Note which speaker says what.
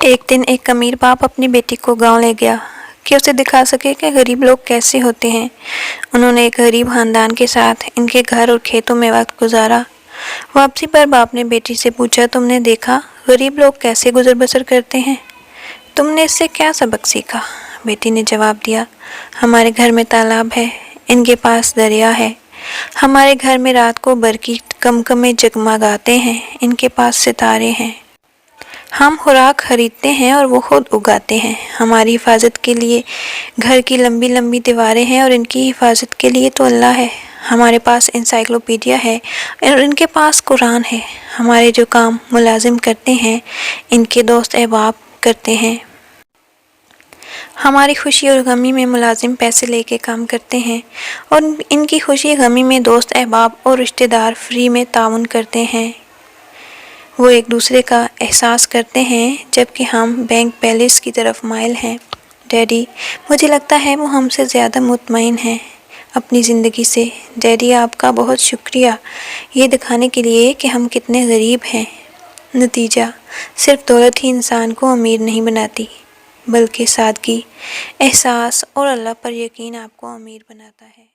Speaker 1: एक दिन एक अमीर बाप अपनी बेटी को गांव ले गया कि उसे दिखा सके कि गरीब लोग कैसे होते हैं। उन्होंने एक गरीब खानदान के साथ इनके घर और खेतों में वक्त गुजारा। वापसी पर बाप ने बेटी से पूछा, तुमने देखा गरीब लोग कैसे गुजर बसर करते हैं? तुमने इससे क्या सबक सीखा? बेटी ने जवाब दिया, हमारे घर में तालाब है, इनके पास दरिया है। हमारे घर में रात को बरकी कमकमे जगमगाते हैं, इनके पास सितारे हैं। हम खुराक खरीदते हैं और वो खुद उगाते हैं। हमारी हिफाजत के लिए घर की लंबी लंबी दीवारें हैं और इनकी हिफाजत के लिए तो अल्लाह है। हमारे पास इंसाइक्लोपीडिया है और इनके पास कुरान है। हमारे जो काम मुलाजिम करते हैं इनके दोस्त अहबाब करते हैं। हमारी खुशी और गमी में मुलाजिम पैसे लेके काम करते हैं और इनकी खुशी गमी में दोस्त अहबाब और रिश्तेदार फ्री में ताउन करते हैं। वो एक दूसरे का एहसास करते हैं जबकि हम बैंक बैलेंस की तरफ माइल हैं। डैडी, मुझे लगता है वो हमसे ज़्यादा मुतमईन हैं अपनी ज़िंदगी से। डैडी, आपका बहुत शुक्रिया ये दिखाने के लिए कि हम कितने गरीब हैं। नतीजा, सिर्फ दौलत ही इंसान को अमीर नहीं बनाती, बल्कि सादगी, एहसास और अल्लाह पर यकीन आपको अमीर बनाता है।